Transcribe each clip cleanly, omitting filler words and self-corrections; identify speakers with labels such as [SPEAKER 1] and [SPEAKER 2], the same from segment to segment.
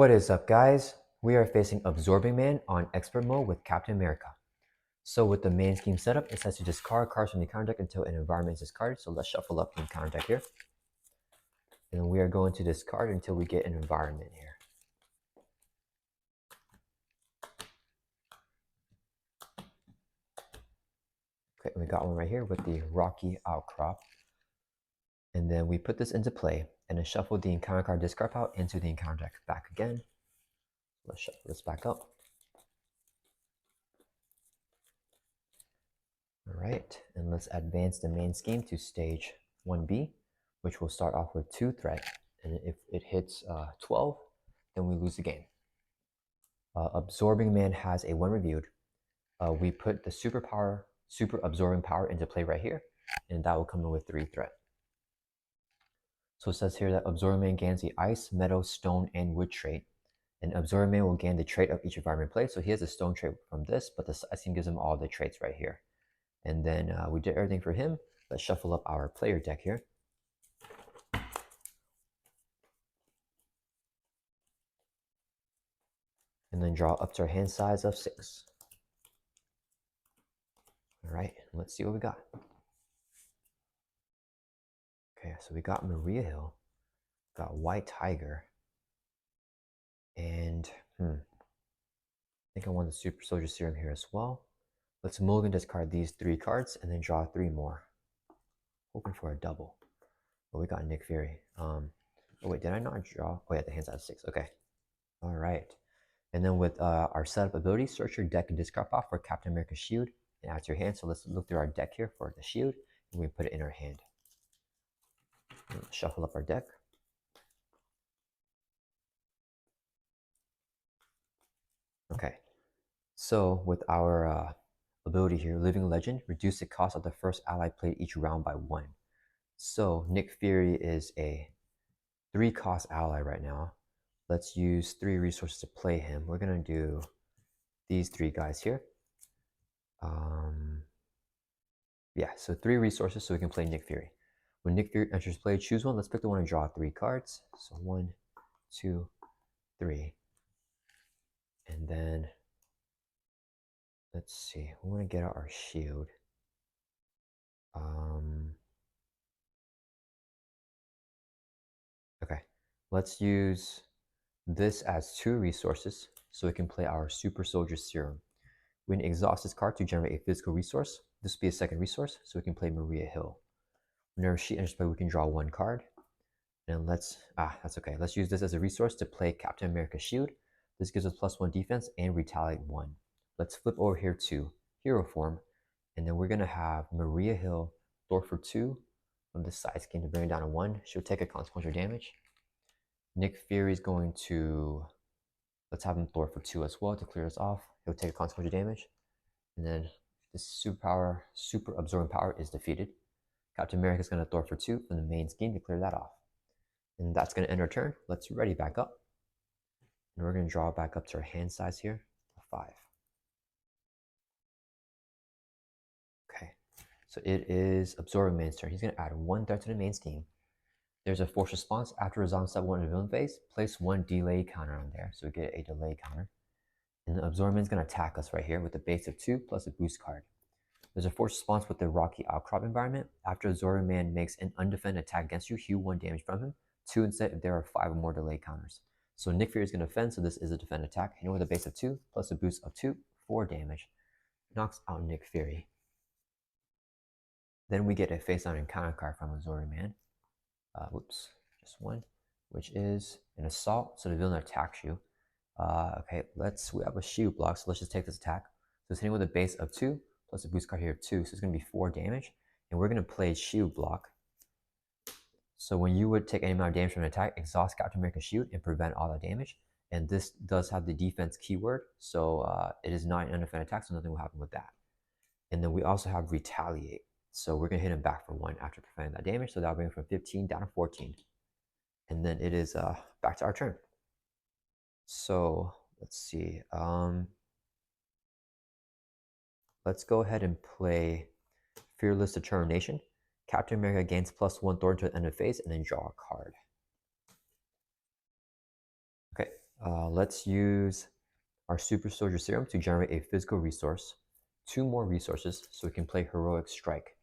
[SPEAKER 1] What is up, guys? We are facing Absorbing Man on Expert Mode with Captain America. So with the main scheme setup, it says to discard cards from the encounter deck until an environment is discarded. So let's shuffle up the encounter deck here. And we are going to discard until we get an environment here. Okay, we got one right here with the Rocky Outcrop. And then we put this into play and then shuffle the encounter card discard pile into the encounter deck back again. Let's shuffle this back up. All right, and let's advance the main scheme to stage 1B, which will start off with 2 threat. And if it hits 12, then we lose the game. Absorbing Man has a 1 reviewed. We put the super absorbing power into play right here, and that will come in with 3 threat. So it says here that Absorbing Man gains the ice, metal, stone, and wood trait. And Absorbing Man will gain the trait of each environment played. So he has a stone trait from this, but the side scheme gives him all the traits right here. And then we did everything for him. Let's shuffle up our player deck here. And then draw up to our hand size of 6. All right, let's see what we got. Okay, so we got Maria Hill, got White Tiger, and I think I want the Super Soldier Serum here as well. Let's mulligan discard these 3 cards and then draw 3 more. Hoping for a double. But we got Nick Fury. Oh wait, did I not draw? Oh yeah, the hand size of 6. Okay. All right. And then with our setup ability, search your deck and discard pile for Captain America's shield and add to your hand. So let's look through our deck here for the shield, and we put it in our hand. Shuffle up our deck. Okay, so with our ability here, Living Legend, reduce the cost of the first ally played each round by 1. So Nick Fury is a 3-cost ally right now. Let's use 3 resources to play him. We're gonna do these 3 guys here. Yeah, so 3 resources so we can play Nick Fury. When Nick Fury enters play, choose one. Let's pick the one and draw 3 cards. So 1, 2, 3. And then let's see. We want to get out our shield. Okay, let's use this as 2 resources so we can play our Super Soldier Serum. We can exhaust this card to generate a physical resource. This will be a second resource so we can play Maria Hill. Whenever she enters play, we can draw 1 card. And that's okay. Let's use this as a resource to play Captain America's shield. This gives us +1 defense and retaliate 1. Let's flip over here to hero form, and then we're gonna have Maria Hill Thor for 2 on this side scheme to bring it down to 1. She'll take a consequential damage. Nick Fury is going to, let's have him Thor for 2 as well to clear us off. He'll take a consequential damage, and then this super absorbing power is defeated. Captain America is gonna Thor for 2 from the main scheme to clear that off. And that's going to end our turn. Let's ready back up. And we're going to draw back up to our hand size here, 5. Okay, so it is Absorbing Man's turn. He's going to add 1 threat to the main scheme. There's a force response. After resolving step 1 in the villain phase, place 1 delay counter on there. So we get a delay counter. And the Absorbing Man's going to attack us right here with a base of 2 plus a boost card. There's a force response with the Rocky Outcrop environment. After Absorbing Man makes an undefended attack against you, heal 1 damage from him. 2 instead if there are 5 or more delay counters. So Nick Fury is going to defend, so this is a defend attack. Hitting with a base of 2 plus a boost of 2, 4 damage. Knocks out Nick Fury. Then we get a face-down encounter card from Absorbing Man. Just 1, which is an assault, so the villain attacks you. Okay, we have a shield block, so let's just take this attack. So it's hitting with a base of 2 plus a boost card here of 2, so it's going to be 4 damage. And we're going to play shield block. So when you would take any amount of damage from an attack, exhaust Captain America's shield and prevent all that damage. And this does have the defense keyword, so it is not an undefended attack, so nothing will happen with that. And then we also have retaliate. So we're going to hit him back for 1 after preventing that damage, so that'll bring him from 15 down to 14. And then it is back to our turn. So let's see. Let's go ahead and play Fearless Determination. Captain America gains +1 Thor to the end of phase and then draw a card. Okay, Let's use our Super Soldier Serum to generate a physical resource, 2 more resources, so we can play Heroic Strike.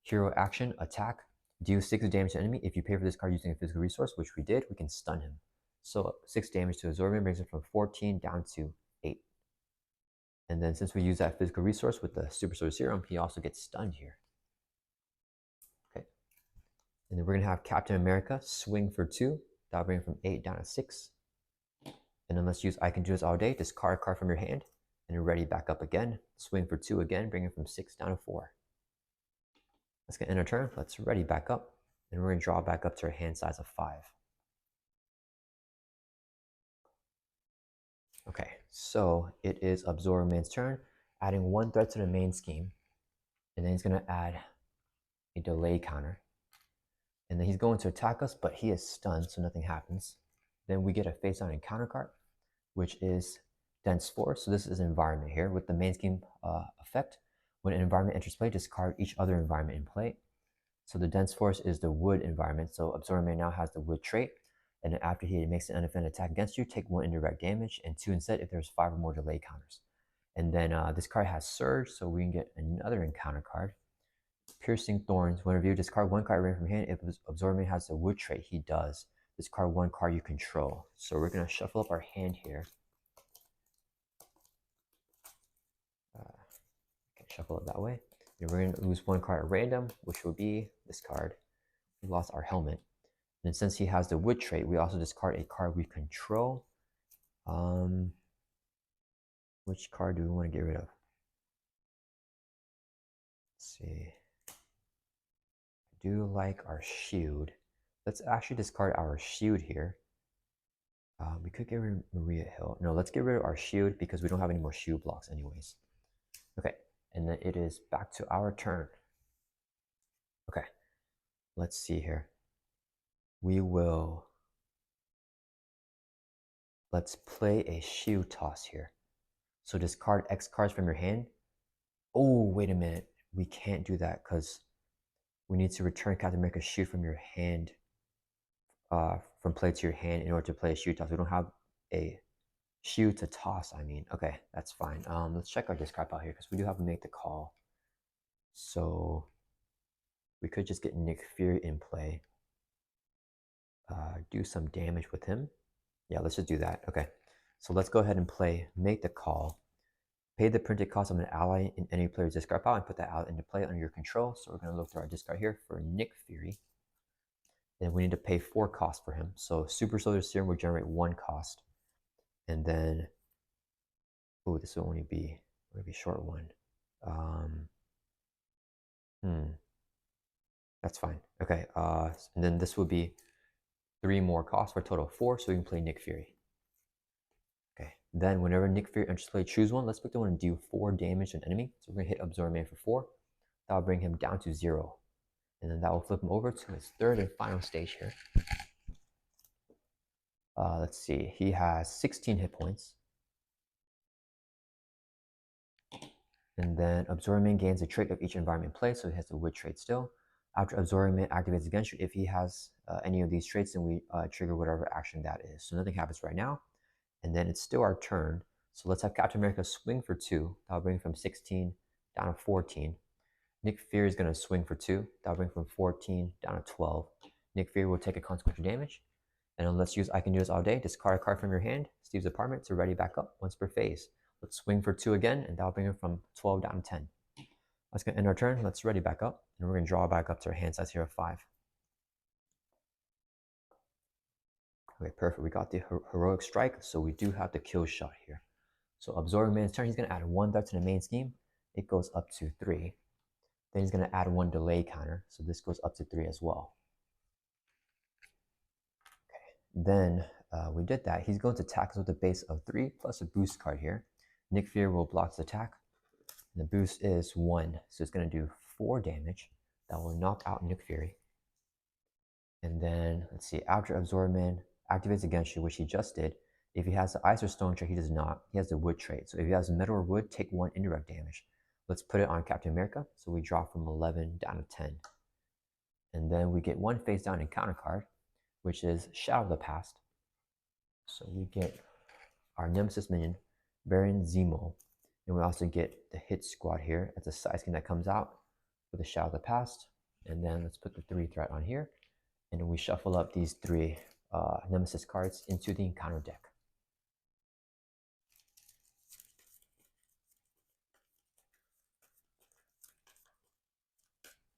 [SPEAKER 1] Hero action, attack, deal 6 damage to enemy. If you pay for this card using a physical resource, which we did, we can stun him. So 6 damage to Absorbing brings it from 14 down to 8. And then since we use that physical resource with the Super Soldier Serum, he also gets stunned here. Okay. And then we're going to have Captain America swing for 2. That'll bring him from 8 down to 6. And then let's use I Can Do This All Day. Discard a card from your hand and ready back up again. Swing for 2 again, bring it from 6 down to 4. Let's get end our turn. Let's ready back up. And we're going to draw back up to our hand size of 5. Okay, so it is Absorb Man's turn, adding 1 threat to the main scheme. And then he's going to add a delay counter. And then he's going to attack us, but he is stunned, so nothing happens. Then we get a face-down encounter card, which is Dense Forest. So this is environment here with the main scheme effect. When an environment enters play, discard each other environment in play. So the Dense Forest is the wood environment. So Absorb Man now has the wood trait. And then after he makes an unoffended attack against you, take 1 indirect damage and 2 instead if there's 5 or more delay counters. And then this card has Surge, so we can get another encounter card. Piercing Thorns. Whenever you discard 1 card right from hand, if Absorb Man has the wood trait, he does. Discard 1 card you control. So we're going to shuffle up our hand here. Shuffle it that way. And we're going to lose 1 card at random, which will be this card. We lost our helmet. And since he has the wood trait, we also discard a card we control. Which card do we want to get rid of? Let's see. I do like our shield. Let's actually discard our shield here. We could get rid of Maria Hill. No, let's get rid of our shield because we don't have any more shield blocks anyways. Okay, and then it is back to our turn. Okay, let's see here. Let's play a shield toss here. So discard X cards from your hand. Oh, wait a minute. We can't do that because we need to return Captain America's shield from your hand, from play to your hand in order to play a shield toss. We don't have a shield to toss, I mean. Okay, that's fine. Let's check our discard pile here because we do have to make the call. So we could just get Nick Fury in play. Do some damage with him. Yeah, let's just do that. Okay, so let's go ahead and play Make the Call. Pay the printed cost of an ally in any player's discard pile and put that ally into play under your control. So we're going to look through our discard here for Nick Fury. Then we need to pay 4 costs for him. So Super Soldier Serum will generate 1 cost. And then, oh, this will only be a short one. That's fine. Okay, and then this will be 3 more costs for a total of 4, so we can play Nick Fury. Okay, then whenever Nick Fury enters play, choose one. Let's pick the one and do 4 damage to an enemy. So we're going to hit Absorb Man for 4. That'll bring him down to 0. And then that will flip him over to his 3rd and final stage here. Let's see, he has 16 hit points. And then Absorb Man gains a trait of each environment play, so he has the wood trait still. After Absorb Man activates against you, if he has any of these traits, then we trigger whatever action that is. So nothing happens right now. And then it's still our turn. So let's have Captain America swing for 2. That'll bring from 16 down to 14. Nick Fury is going to swing for 2. That'll bring from 14 down to 12. Nick Fury will take a consequential damage. And then let's use I Can Do This All Day. Discard a card from your hand. Steve's apartment to ready back up once per phase. Let's swing for 2 again, and that'll bring it from 12 down to 10. That's going to end our turn. Let's ready back up. And we're going to draw back up to our hand size here of 5. Okay, perfect. We got the Heroic Strike, so we do have the kill shot here. So Absorb Man's turn, he's going to add 1 threat to the main scheme. It goes up to 3. Then he's going to add 1 delay counter, so this goes up to 3 as well. Okay, then we did that. He's going to attack us with a base of 3 plus a boost card here. Nick Fury will block his attack. And the boost is 1, so it's going to do 4 damage. That will knock out Nick Fury. And then, let's see, after Absorb Man activates against you, which he just did, if he has the Ice or Stone trait, he does not. He has the Wood trait. So if he has Metal or Wood, take 1 indirect damage. Let's put it on Captain America. So we drop from 11 down to 10. And then we get 1 face down encounter card, which is Shadow of the Past. So we get our Nemesis minion, Baron Zemo, and we also get the hit squad here as a side skin that comes out for the Shadow of the Past. And then let's put the 3 threat on here, and then we shuffle up these 3 Nemesis cards into the encounter deck.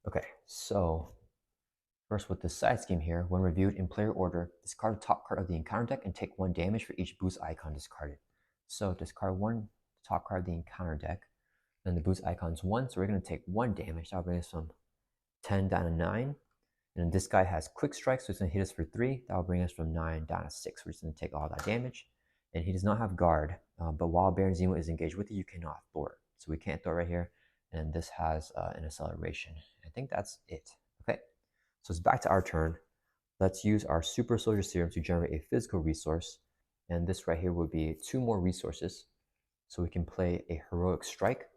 [SPEAKER 1] Okay, so first with the side scheme here, when reviewed in player order, discard the top card of the encounter deck and take 1 damage for each boost icon discarded. So discard 1 top card of the encounter deck, and the boost icon's 1, so we're going to take 1 damage. That'll bring us from 10 down to 9. And this guy has quick strike, so it's going to hit us for 3. That'll bring us from 9 down to 6. We're just going to take all that damage. And he does not have guard, but while Baron Zemo is engaged with you, you cannot thwart. So we can't thwart right here. And this has an acceleration. I think that's it. Okay, so it's back to our turn. Let's use our Super Soldier Serum to generate a physical resource. And this right here would be 2 more resources. So we can play a Heroic Strike.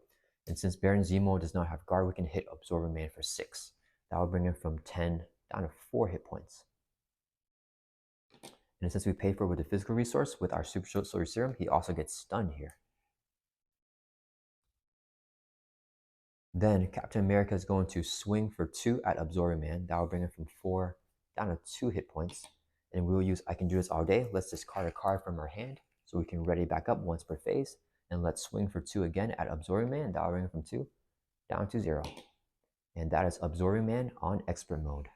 [SPEAKER 1] And since Baron Zemo does not have guard, we can hit Absorbing Man for 6. That will bring him from 10 down to 4 hit points. And since we pay for it with a physical resource with our Super Soldier Serum, he also gets stunned here. Then Captain America is going to swing for 2 at Absorbing Man. That will bring him from 4 down to 2 hit points. And we'll use I Can Do This All Day. Let's discard a card from our hand so we can ready back up once per phase. And let's swing for 2 again at Absorbing Man. That will bring him from 2 down to 0. And that is Absorbing Man on Expert Mode.